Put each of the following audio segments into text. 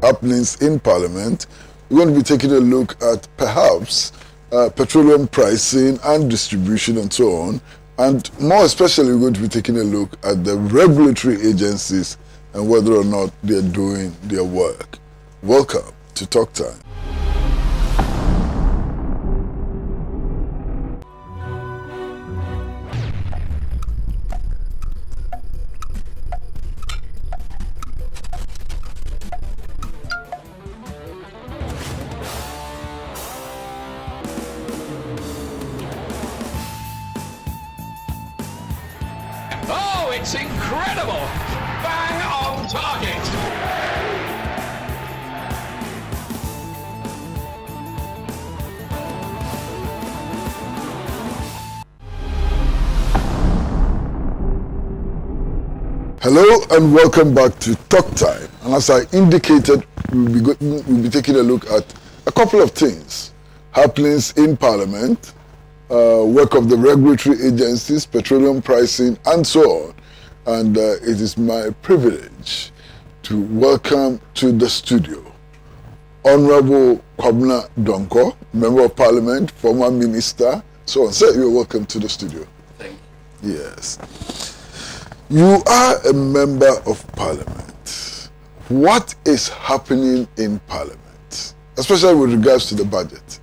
happenings in Parliament. We're going to be taking a look at perhaps petroleum pricing and distribution and so on. And more especially, we're going to be taking a look at the regulatory agencies and whether or not they're doing their work. Welcome to Talk Time. Oh, it's incredible! Bang on target! Hello and welcome back to Talk Time. And as I indicated, we'll be taking a look at a couple of things. Happenings in Parliament, work of the regulatory agencies, petroleum pricing, and so on. And it is my privilege to welcome to the studio Honorable Kwabena Donkor, Member of Parliament, former Minister, so on. Sir, you're welcome to the studio. Thank you. Yes. You are a Member of Parliament. What is happening in Parliament, especially with regards to the budget?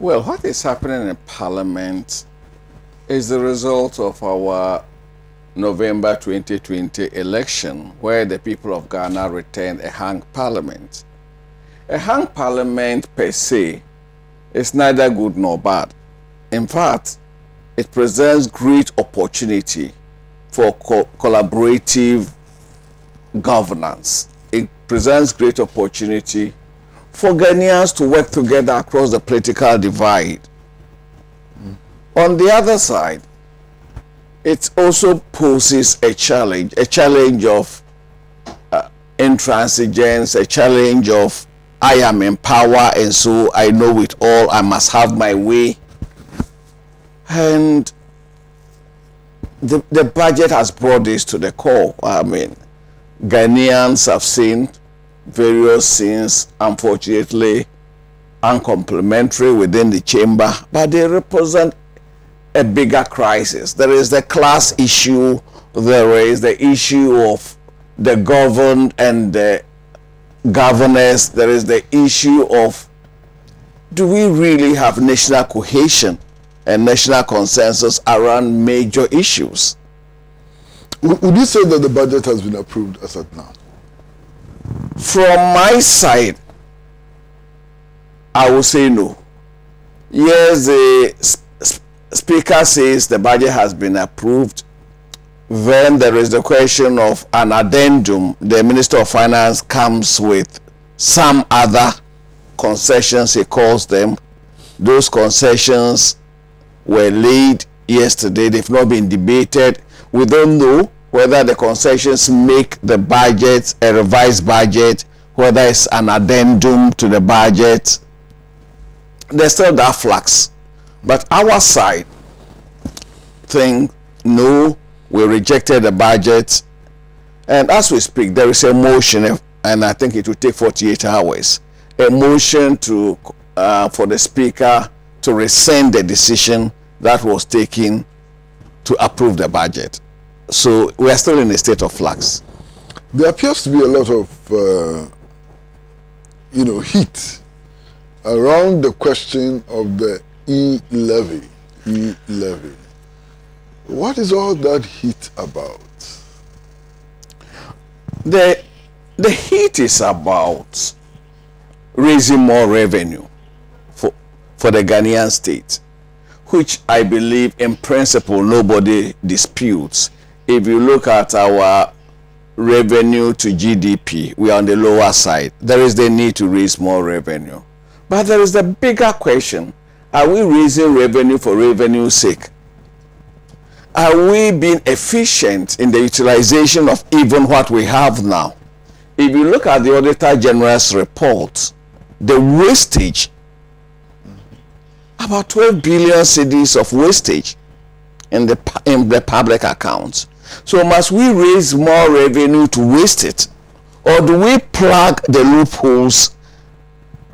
Well, what is happening in Parliament is the result of our November 2020 election, where the people of Ghana returned a hung parliament. A hung parliament per se is neither good nor bad. In fact, it presents great opportunity for collaborative governance. It presents great opportunity for Ghanaians to work together across the political divide. On the other side, it also poses a challenge of intransigence, a challenge of I am in power and so I know it all, I must have my way. And the budget has brought this to the core. I mean, Ghanaians have seen various things, unfortunately, uncomplimentary within the chamber, but they represent a bigger crisis. There is the class issue, there is the issue of the governed and the governors, there is the issue of do we really have national cohesion and national consensus around major issues? Would you say that the budget has been approved as of now? From my side, I will say no. Yes, the Speaker says the budget has been approved. Then there is the question of an addendum. The Minister of Finance comes with some other concessions, he calls them. Those concessions were laid yesterday. They've not been debated. We don't know whether the concessions make the budget a revised budget, whether it's an addendum to the budget. There's still that flux. But our side think, no, we rejected the budget. And as we speak, there is a motion, and I think it will take 48 hours, a motion to for the Speaker to rescind the decision that was taken to approve the budget. So we are still in a state of flux. There appears to be a lot of, heat around the question of the E-levy. What is all that heat about? The heat is about raising more revenue for the Ghanaian state, which I believe in principle nobody disputes. If you look at our revenue to GDP, we are on the lower side. There is the need to raise more revenue. But there is the bigger question: are we raising revenue for revenue's sake? Are we being efficient in the utilization of even what we have now? If you look at the Auditor General's report, the wastage, about 12 billion cedis of wastage in the public accounts. So must we raise more revenue to waste it? Or do we plug the loopholes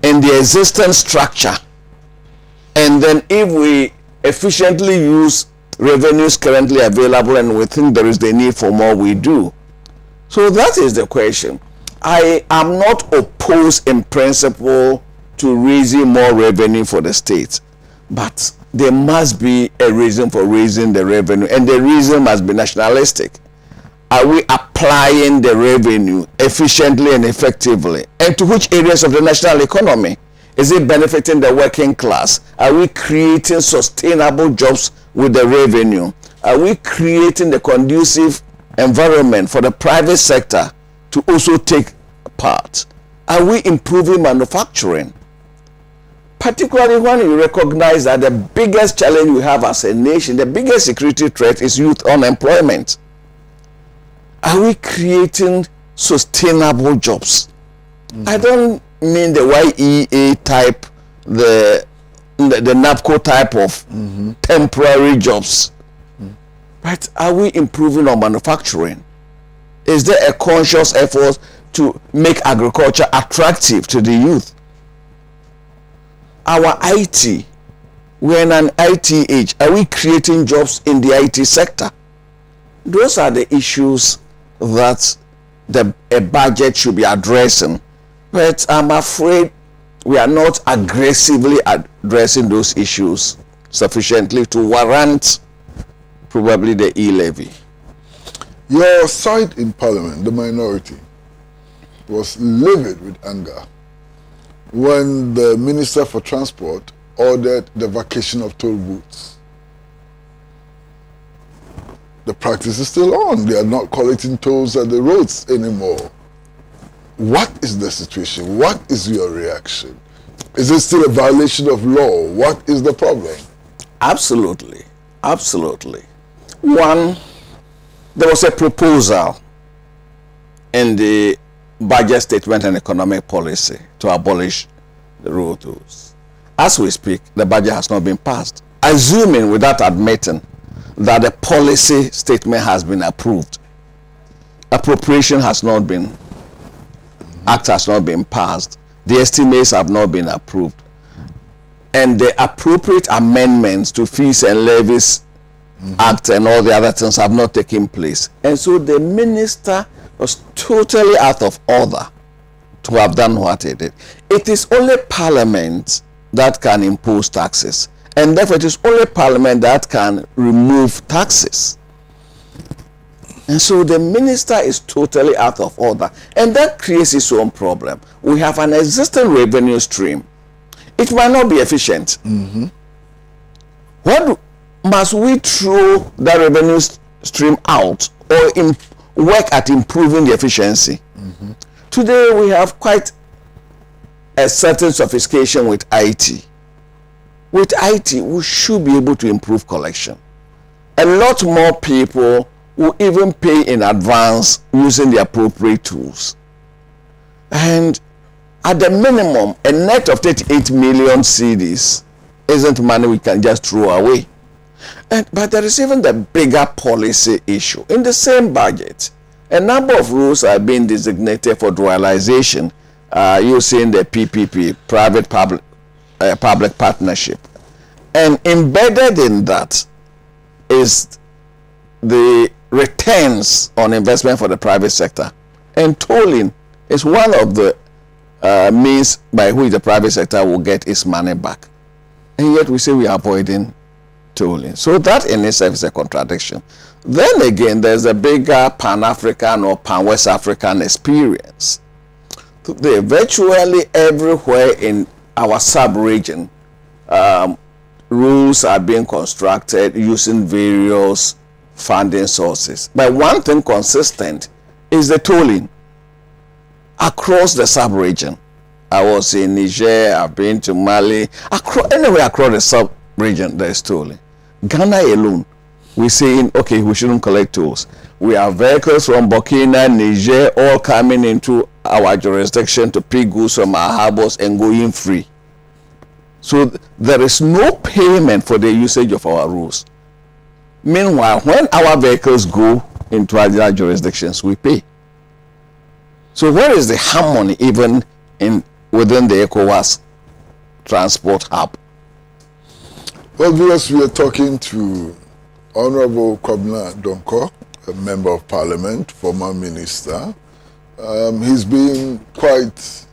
in the existing structure, and then if we efficiently use revenues currently available and we think there is the need for more, we do? So that is the question. I am not opposed in principle to raising more revenue for the state, but there must be a reason for raising the revenue, and the reason must be nationalistic. Are we applying the revenue efficiently and effectively? And to which areas of the national economy? Is it benefiting the working class? Are we creating sustainable jobs with the revenue? Are we creating the conducive environment for the private sector to also take part? Are we improving manufacturing? Particularly when you recognize that the biggest challenge we have as a nation, the biggest security threat is youth unemployment. Are we creating sustainable jobs? I don't mean the YEA type, the NAPCO type of temporary jobs. But are we improving on manufacturing? Is there a conscious effort to make agriculture attractive to the youth? Our IT, we're in an IT age. Are we creating jobs in the IT sector? Those are the issues that a budget should be addressing. But I'm afraid we are not aggressively addressing those issues sufficiently to warrant probably the e-levy. Your side in Parliament, the minority, was livid with anger when the Minister for Transport ordered the vacation of toll booths. The practice is still on. They are not collecting tolls at the roads anymore. What is the situation? What is your reaction? Is it still a violation of law? What is the problem? Absolutely. Absolutely. One, there was a proposal in the budget statement and economic policy to abolish the road tolls. As we speak, the budget has not been passed. Assuming, without admitting, that the policy statement has been approved, appropriation has not been, act has not been passed, the estimates have not been approved, and the appropriate amendments to fees and levies act and all the other things have not taken place. And so the minister was totally out of order to have done what he did. It is only Parliament that can impose taxes, and therefore it is only Parliament that can remove taxes. And so the minister is totally out of order, and that creates its own problem. We have an existing revenue stream. It might not be efficient. What must we throw that revenue stream out or work at improving the efficiency? Today we have quite a certain sophistication with IT. With IT, we should be able to improve collection. A lot more people will even pay in advance using the appropriate tools. And at the minimum, a net of 38 million cedis isn't money we can just throw away. But there is even the bigger policy issue. In the same budget, a number of rules are being designated for dualization using the PPP, private-public partnership. And embedded in that is the returns on investment for the private sector. And tolling is one of the means by which the private sector will get its money back. And yet we say we are avoiding tolling. So that in itself is a contradiction. Then again, there's a bigger Pan-African or Pan-West African experience. Today, virtually everywhere in our sub-region, rules are being constructed using various funding sources. But one thing consistent is the tolling across the sub-region. I was in Niger, I've been to Mali, anywhere across the sub-region there is tolling. Ghana alone, we're saying, okay, we shouldn't collect tolls. We have vehicles from Burkina, Niger, all coming into our jurisdiction to pick goods from our harbors and going free. So there is no payment for the usage of our roads. Meanwhile, when our vehicles go into other jurisdictions, we pay. So where is the harmony even within the ECOWAS transport hub? Well, viewers, we are talking to Honorable Kwabena Donkor, a member of Parliament, former minister. He's been quite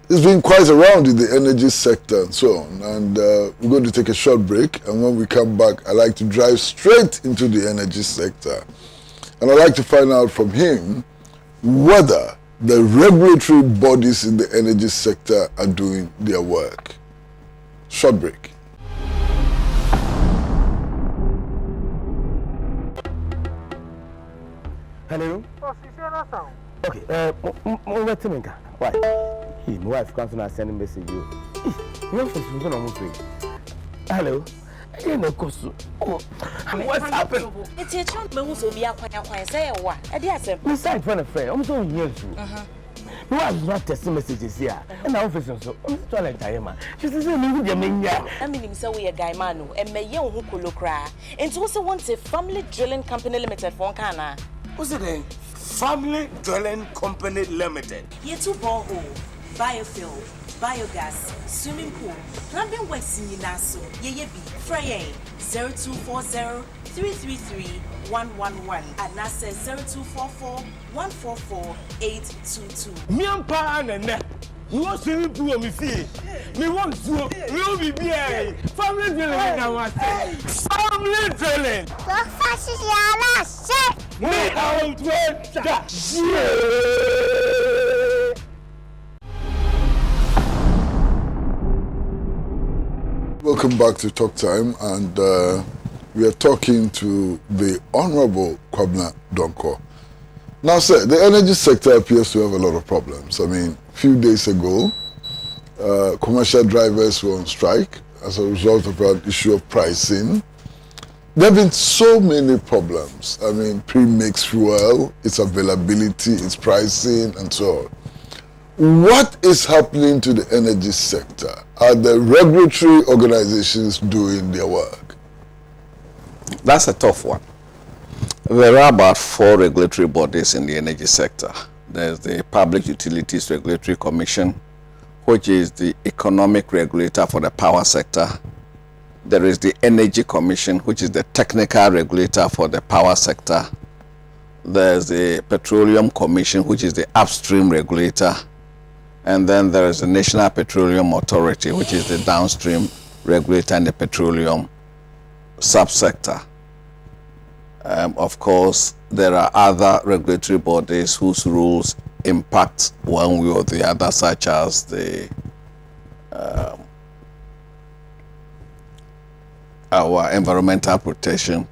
around in the energy sector and so on. And we're going to take a short break. And when we come back, I'd like to drive straight into the energy sector. And I'd like to find out from him whether the regulatory bodies in the energy sector are doing their work. Short break. Hello? Okay, why? My wife comes and send a message you. You're hello? I didn't know what's happened? It's a chunk who be a quiet say what? I did say, We signed for a friend. I'm so young. My wife not testing messages here. And our officer, so I'm toilet diamond. She says, I mean, so we a guy man and may young who could look cry. And also wants a family drilling company limited for Kana. what's it then? Family Dwelling Company Limited. Ye two borehole, biofuel, biogas, swimming pool, plumbing works in Naso, ye be, Frey 0240 333 111 and that's 0244 144 822. Me and Pa and you want to do me see? Me want to you be here. Family Dwelling now. Family Dwelling. Me out that Welcome back to Talk Time, and we are talking to the Honorable Kwabena Donkor. Now, sir, the energy sector appears to have a lot of problems. I mean, a few days ago, commercial drivers were on strike as a result of an issue of pricing. There have been so many problems. I mean, pre-mixed fuel, its availability, its pricing, and so on. What is happening to the energy sector? Are the regulatory organizations doing their work? That's a tough one. There are about 4 regulatory bodies in the energy sector. There's the Public Utilities Regulatory Commission, which is the economic regulator for the power sector. There is the Energy Commission, which is the technical regulator for the power sector. There's the Petroleum Commission, which is the upstream regulator. And then there is the National Petroleum Authority, which is the downstream regulator in the petroleum subsector. Of course, there are other regulatory bodies whose rules impact one way or the other, such as the our Environmental Protection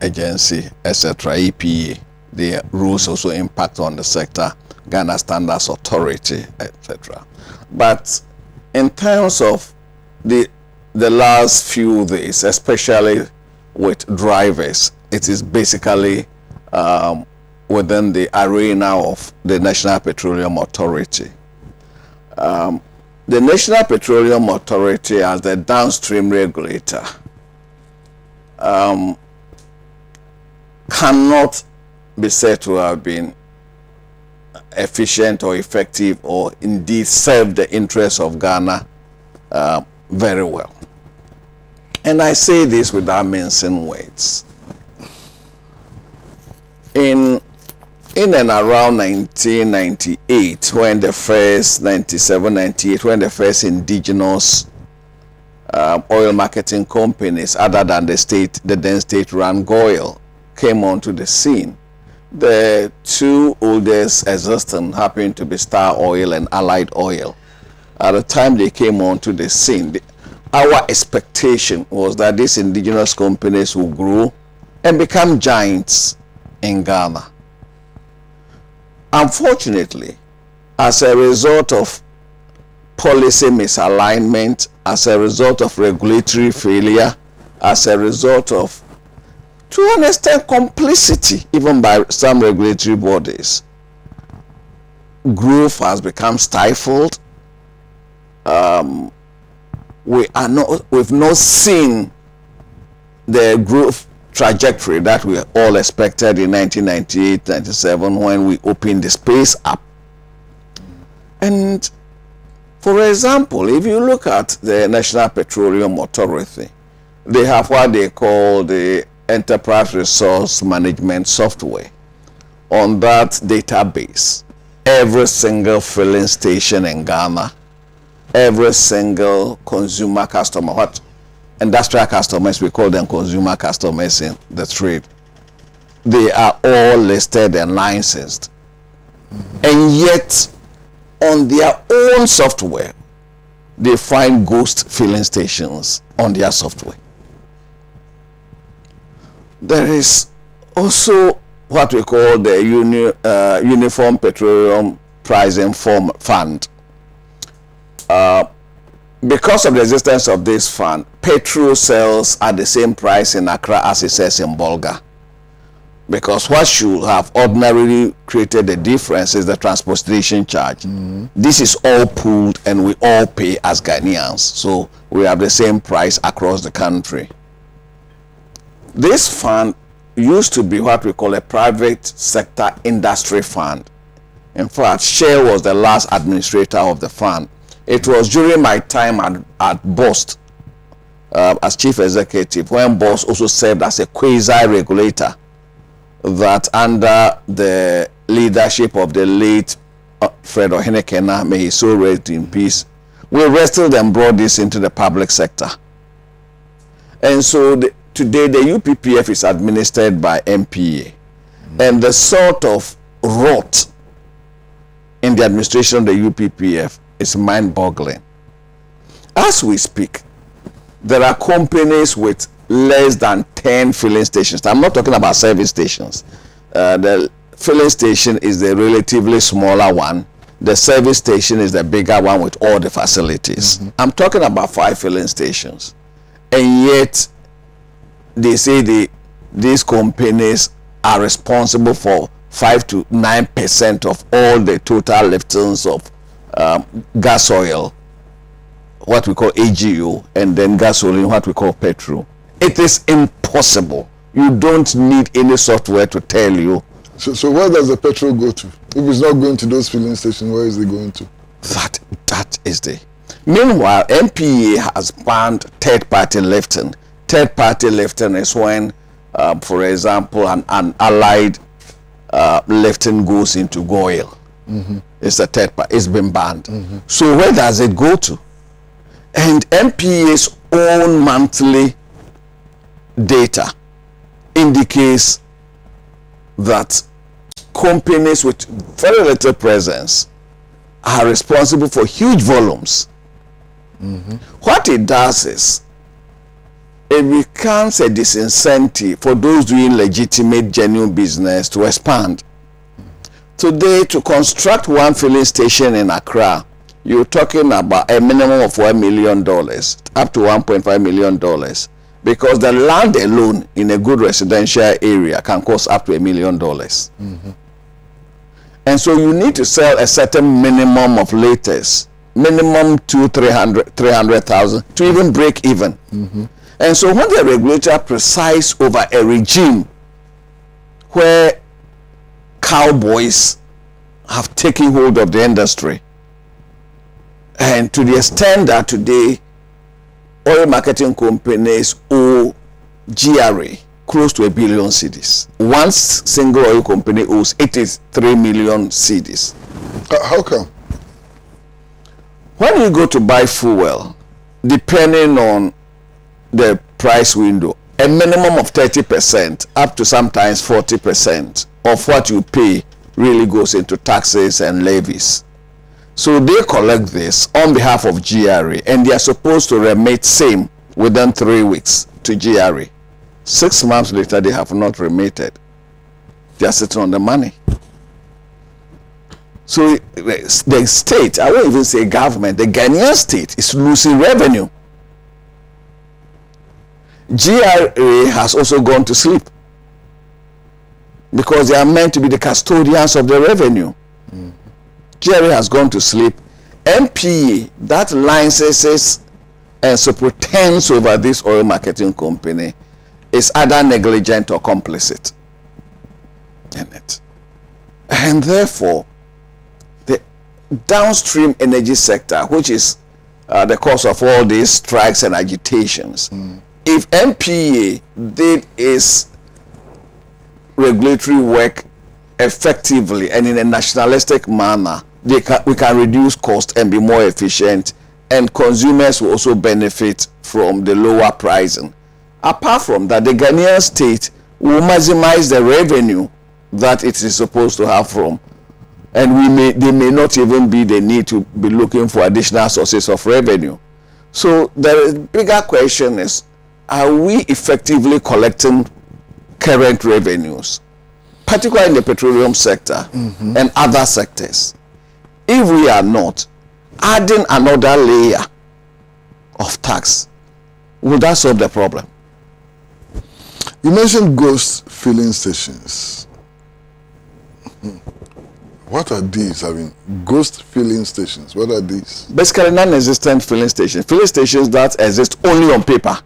Agency, etc., EPA. The rules also impact on the sector, Ghana Standards Authority, etc. But in terms of the last few days, especially with drivers, it is basically within the arena of the National Petroleum Authority. The National Petroleum Authority, as the downstream regulator, cannot be said to have been efficient or effective or indeed serve the interests of Ghana very well. And I say this without mincing words. In and around 1998, when the first 97, 98, when the first indigenous oil marketing companies, other than the then state-run GOIL, came onto the scene, the 2 oldest existing happened to be Star Oil and Allied Oil. At the time they came onto the scene, our expectation was that these indigenous companies will grow and become giants in Ghana. Unfortunately, as a result of policy misalignment, as a result of regulatory failure, as a result of, to an extent, complicity even by some regulatory bodies, growth has become stifled. We've not seen the growth trajectory that we all expected in 1998-97 when we opened the space up. And for example, if you look at the National Petroleum Authority, they have what they call the Enterprise Resource Management Software. On that database, every single filling station in Ghana, every single consumer customer, what industrial customers, we call them consumer customers in the trade, they are all listed and licensed. And yet, on their own software, they find ghost filling stations on their software. There is also what we call the Uniform Petroleum Pricing Fund. Because of the existence of this fund, petrol sells at the same price in Accra as it sells in Bolga. Because what should have ordinarily created the difference is the transportation charge. This is all pooled and we all pay as Ghanaians. So we have the same price across the country. This fund used to be what we call a private sector industry fund. In fact, Shell was the last administrator of the fund. It was during my time at BOST as chief executive, when BOST also served as a quasi-regulator, that under the leadership of the late Fred Ohenekena, may he so rest in peace, we wrestled and brought this into the public sector. And so today the UPPF is administered by MPA. And the sort of rot in the administration of the UPPF is mind-boggling. As we speak, there are companies with less than 10 filling stations. I'm not talking about service stations. The filling station is the relatively smaller one. The service station is the bigger one with all the facilities. I'm talking about 5 filling stations. And yet, they say these companies are responsible for 5 to 9% of all the total liftings of gas oil, what we call AGO, and then gasoline, what we call petrol. It is impossible. You don't need any software to tell you. So where does the petrol go to? If it's not going to those filling stations, where is it going to? That is the. Meanwhile, MPA has banned third-party lifting. Third-party lifting is when, for example, an allied lifting goes into oil. It's a third party. It's been banned. So where does it go to? And MPA's own monthly data indicates that companies with very little presence are responsible for huge volumes. What it does is it becomes a disincentive for those doing legitimate, genuine business to expand. Today, to construct one filling station in Accra, you're talking about a minimum of $1 million, up to $1.5 million, because the land alone in a good residential area can cost up to $1 million. And so you need to sell a certain minimum of liters, minimum 300,000 to even break even. And so when the regulator presides over a regime where cowboys have taken hold of the industry, and to the extent that today oil marketing companies owe GRA close to 1 billion cedis. One single oil company owes 83 million cedis. How come? When you go to buy fuel, depending on the price window, a minimum of 30% up to sometimes 40% of what you pay really goes into taxes and levies. So they collect this on behalf of GRA, and they are supposed to remit same within 3 weeks to GRA. 6 months later, they have not remitted. They are sitting on the money. So the state, I won't even say government, the Ghanaian state is losing revenue. GRA has also gone to sleep because they are meant to be the custodians of the revenue. GRA has gone to sleep. MPA, that licenses and so pretends over this oil marketing company, is either negligent or complicit in it. And therefore, the downstream energy sector, which is the cause of all these strikes and agitations, if MPA did its regulatory work effectively and in a nationalistic manner, we can reduce cost and be more efficient, and consumers will also benefit from the lower pricing. Apart from that, the Ghanaian state will maximize the revenue that it is supposed to have from, and they may not even be the need to be looking for additional sources of revenue. So the bigger question is, are we effectively collecting current revenues, particularly in the petroleum sector and other sectors? If we are not, adding another layer of tax, will that solve the problem? You mentioned ghost filling stations. What are these? I mean, ghost filling stations. What are these? Basically, non-existent filling stations. Filling stations that exist only on paper.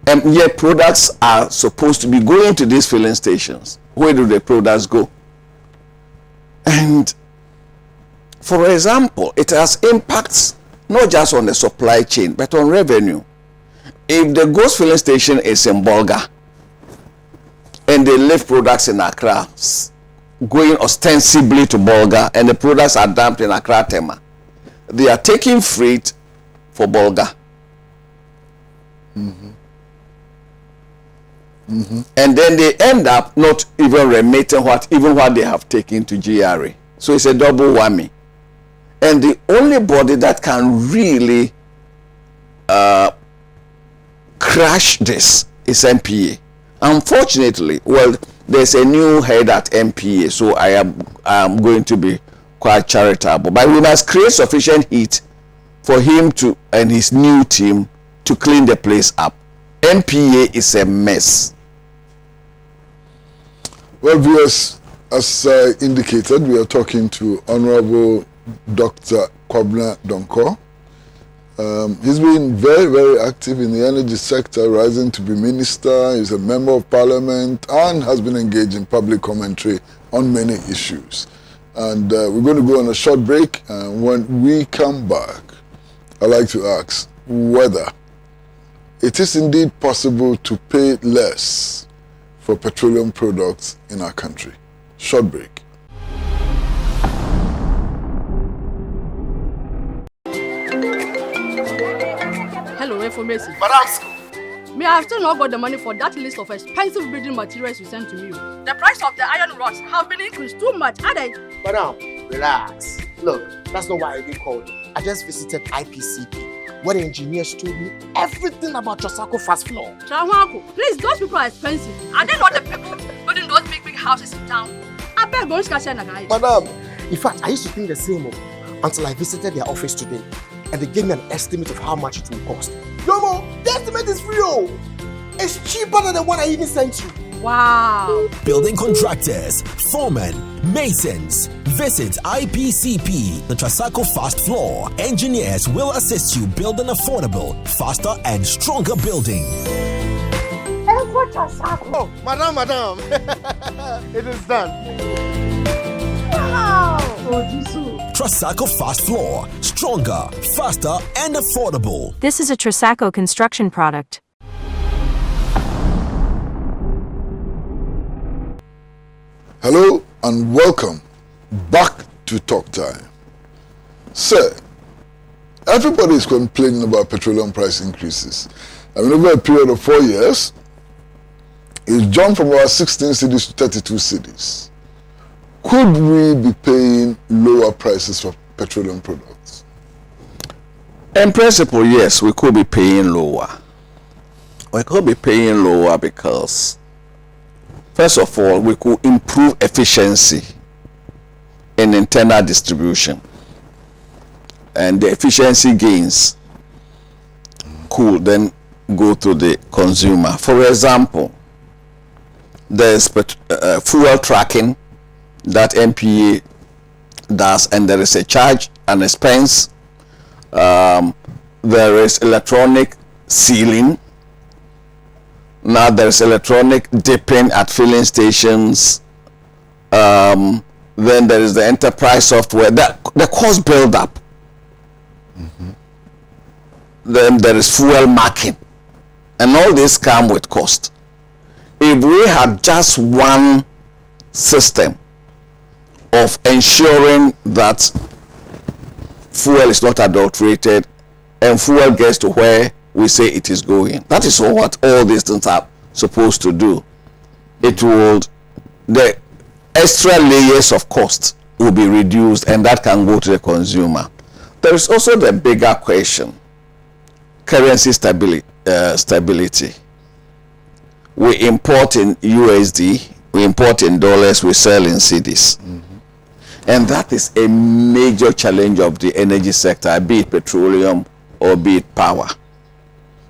And yet products are supposed to be going to these filling stations. Where do the products go? And for example, it has impacts not just on the supply chain, but on revenue. If the ghost filling station is in Bolga and they lift products in Accra, going ostensibly to Bolga, and the products are dumped in Accra Tema, they are taking freight for Bolga. And then they end up not even remitting what they have taken to GRA. So it's a double whammy. And the only body that can really crash this is MPA. Unfortunately, well, there's a new head at MPA, so I am going to be quite charitable. But we must create sufficient heat for him to and his new team to clean the place up. MPA is a mess. Well, viewers, as I indicated, we are talking to Honorable Dr. Kwabena Donkor. He's been very, very active in the energy sector, rising to be minister. He's a member of parliament and has been engaged in public commentary on many issues. And we're going to go on a short break. And when we come back, I'd like to ask whether it is indeed possible to pay less for petroleum products in our country. Short break. Hello, information. Madam, Me, I have still not got the money for that list of expensive building materials you sent to me. The price of the iron rods have been increased too much, are they? madam, relax. Look, that's not why I even called you. I just visited IPCP, where the engineers told me everything about Trasacco fast floor. Trahuako, please, those people are expensive. Are they not the people building those big houses in town? I beg, go and Madam, in fact, I used to think the same until I visited their office today, and they gave me an estimate of how much it will cost. Yomo, the estimate is free. It's cheaper than the one I even sent you. Wow. Building contractors, foremen, masons. Visit IPCP, the Trasacco Fast Floor. Engineers will assist you build an affordable, faster and stronger building. Oh, madam, it is done. Wow. Trasacco Fast Floor, stronger, faster and affordable. This is a Trasacco construction product. Hello and welcome back to Talk Time. Sir, everybody is complaining about petroleum price increases. I mean, over a period of 4 years, it's jumped from about 16 cities to 32 cities. Could we be paying lower prices for petroleum products? In principle, yes, we could be paying lower. We could be paying lower because, first of all, we could improve efficiency in internal distribution. And the efficiency gains could then go to the consumer. For example, there's fuel tracking that MPA does, and there is a charge, an expense. There is electronic sealing. Now there's electronic dipping at filling stations. Then there is the enterprise software. The cost build up. Then there is fuel marking, and all this come with cost. If we had just one system of ensuring that fuel is not adulterated and fuel gets to where we say it is going, that is what all these things are supposed to do. It will, the extra layers of cost will be reduced, and that can go to the consumer. There is also the bigger question: currency stability. We import in USD, we import in dollars, we sell in cedis. And that is a major challenge of the energy sector, be it petroleum or be it power.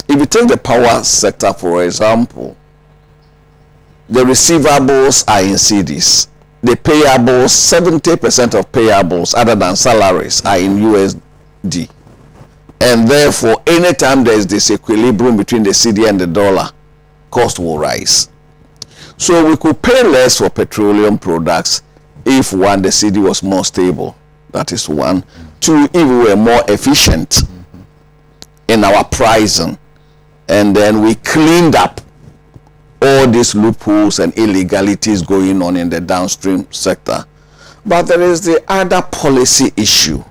If you take the power sector, for example, the receivables are in cedis. The payables, 70% of payables other than salaries are in USD. And therefore, anytime there is this equilibrium between the cedi and the dollar, cost will rise. So we could pay less for petroleum products if, one, the cedi was more stable. That is one. Two, if we were more efficient in our pricing, and then we cleaned up all these loopholes and illegalities going on in the downstream sector. But there is the other policy issue.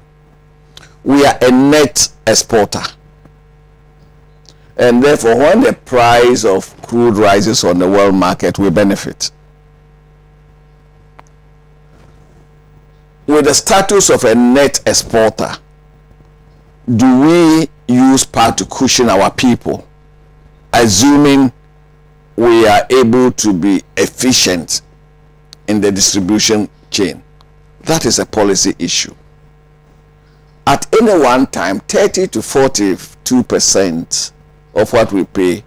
We are a net exporter, and therefore when the price of crude rises on the world market, we benefit. With the status of a net exporter, do we use part to cushion our people, assuming we are able to be efficient in the distribution chain? That is a policy issue. At any one time, 30 to 42% of what we pay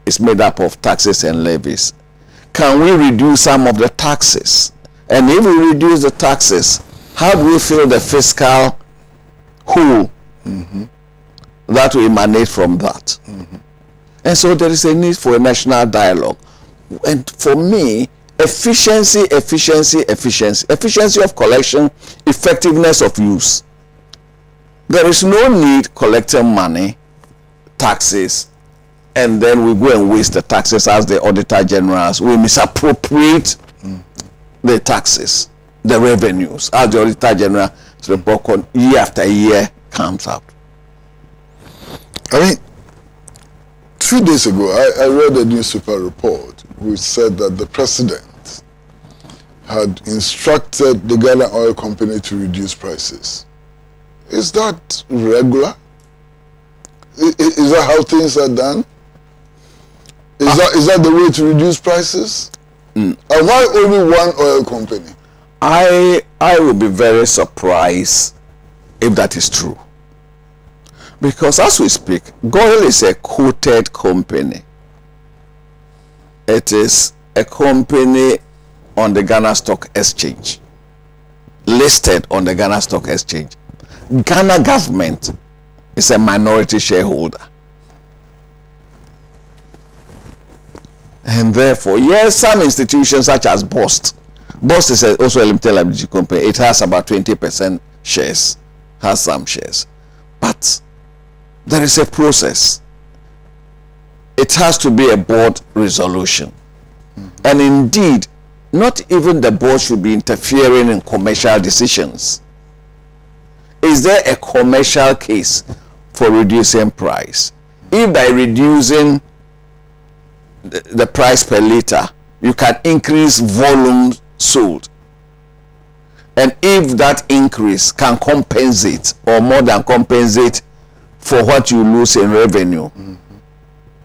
is made up of taxes and levies. Can we reduce some of the taxes? And if we reduce the taxes, how do we fill the fiscal hole that will emanate from that? And so there is a need for a national dialogue. And for me, efficiency of collection, effectiveness of use. There is no need collecting money, taxes, and then we go and waste the taxes as the Auditor Generals. We misappropriate the taxes, the revenues, as the Auditor General report on year after year comes out. I mean, 3 days ago, I read a newspaper report which said that the president had instructed the Ghana Oil Company to reduce prices. Is that regular? Is that how things are done? Is that the way to reduce prices? And why only one oil company? I will be very surprised if that is true. Because as we speak, GOIL is a quoted company. It is a company on the Ghana Stock Exchange, listed on the Ghana Stock Exchange. Ghana government is a minority shareholder. And therefore, yes, some institutions such as BOST is also a limited liability company. It has about 20% shares, has some shares. But there is a process. It has to be a board resolution. And indeed, not even the board should be interfering in commercial decisions. Is there a commercial case for reducing price? If by reducing the price per liter, you can increase volume sold, and if that increase can compensate or more than compensate for what you lose in revenue,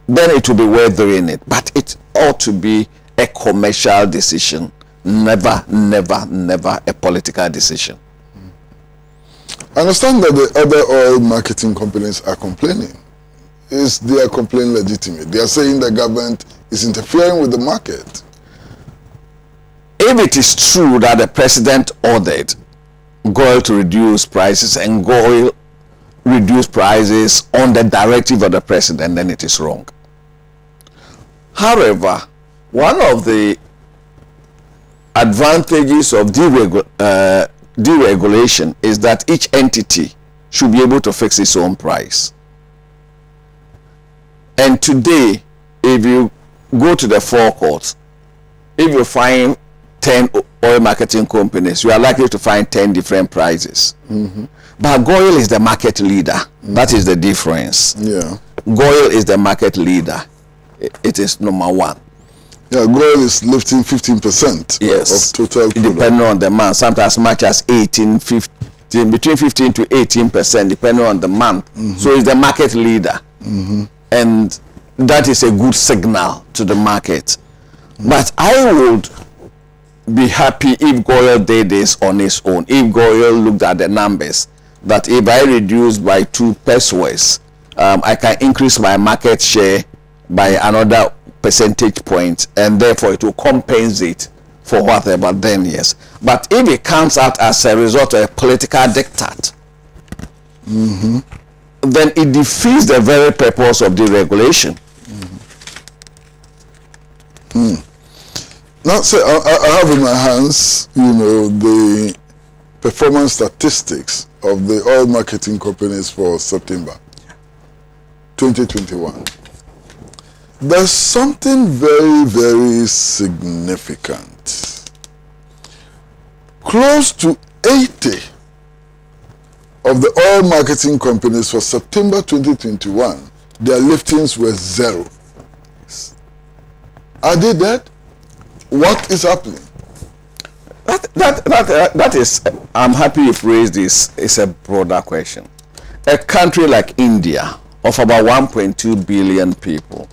then it will be worth doing it. But it ought to be a commercial decision, never a political decision. I understand that the other oil marketing companies are complaining. Is their complaint legitimate? They are saying the government is interfering with the market. If it is true that the president ordered GOIL to reduce prices and GOIL reduce prices on the directive of the president, then it is wrong. However, one of the advantages of deregulation is that each entity should be able to fix its own price. And today, if you go to the forecourt, if you find 10 oil marketing companies, you are likely to find 10 different prices. But Goil is the market leader. That is the difference. Yeah. Goil is the market leader. It is number one. Yeah, Goil is lifting 15% Yes. of total crude. Depending on the month, sometimes as much as 15, between 15 to 18%, depending on the month. So it's the market leader. And that is a good signal to the market. But I would be happy if Goil did this on its own. If Goil looked at the numbers, that if I reduce by 2 pesos, I can increase my market share by another percentage point, and therefore it will compensate for whatever, then yes. But if it comes out as a result of a political diktat, then it defeats the very purpose of deregulation. Now, so I have in my hands, the performance statistics of the oil marketing companies for September 2021. There's something very, very significant. Close to 80 of the oil marketing companies for September 2021, their liftings were 0. Are they dead? What is happening? That is, I'm happy you've raised this. It's a broader question. A country like India, of about 1.2 billion people,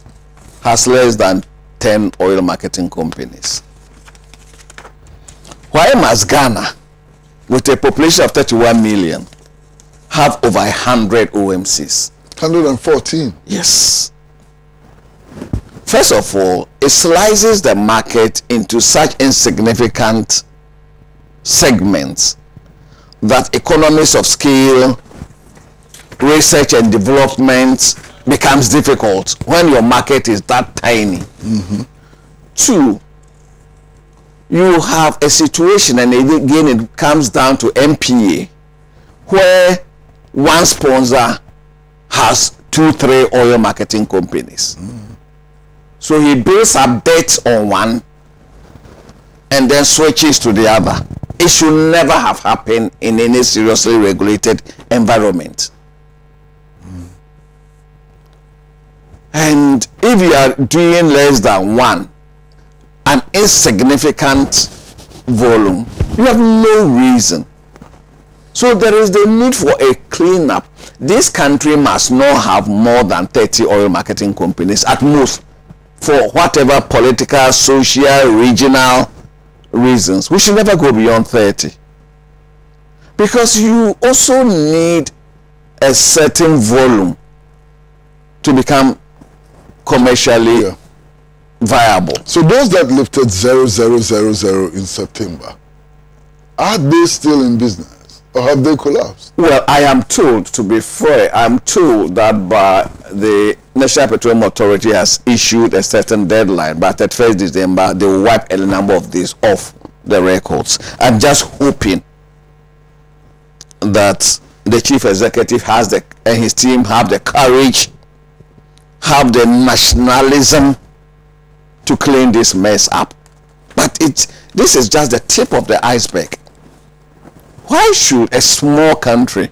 has less than 10 oil marketing companies. Why must Ghana, with a population of 31 million, have over 100 OMCs? 114. Yes. First of all, it slices the market into such insignificant segments that economies of scale, research and development becomes difficult when your market is that tiny. 2, you have a situation, and again it comes down to MPA, where one sponsor has 2-3 oil marketing companies. So he builds up debt on one and then switches to the other. It should never have happened in any seriously regulated environment. And if you are doing less than 1, an insignificant volume, you have no reason. So there is the need for a cleanup. This country must not have more than 30 oil marketing companies at most, for whatever political, social, regional reasons. We should never go beyond 30. Because you also need a certain volume to become commercially viable. So those that lifted 0,000 in September, are they still in business or have they collapsed? Well, I am told, to be fair, I'm told that by the National Petroleum Authority has issued a certain deadline, but at 1st December they will wipe a number of these off the records. I'm just hoping that the chief executive has and his team have the courage, have the nationalism to clean this mess up. But this is just the tip of the iceberg. Why should a small country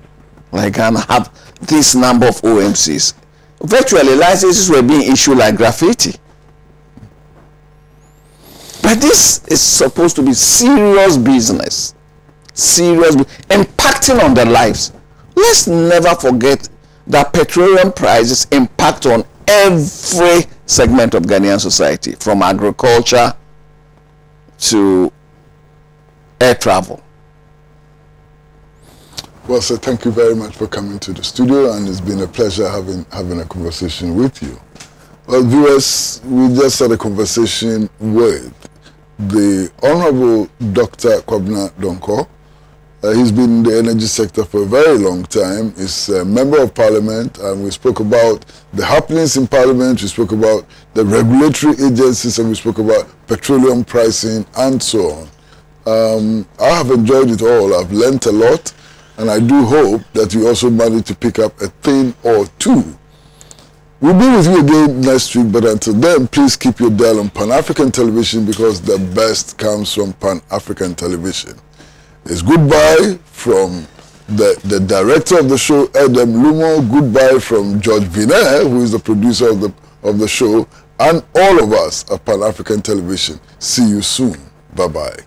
like Ghana have this number of OMCs? Virtually, licenses were being issued like graffiti. But this is supposed to be serious business, impacting on their lives. Let's never forget that petroleum prices impact on every segment of Ghanaian society, from agriculture to air travel. Well, sir, thank you very much for coming to the studio, and it's been a pleasure having a conversation with you. Well, viewers, we just had a conversation with the Honorable Dr. Kwabena Donkor. He's been in the energy sector for a very long time. He's a member of parliament, and we spoke about the happenings in parliament, we spoke about the regulatory agencies, and we spoke about petroleum pricing and so on. I have enjoyed it all. I've learnt a lot, and I do hope that you also manage to pick up a thing or two. We'll be with you again next week, but until then, please keep your dial on Pan-African Television, because the best comes from Pan-African Television. It's goodbye from the director of the show, Edem Lumo. Goodbye from George Viner, who is the producer of the show, and all of us at Pan-African Television. See you soon. Bye-bye.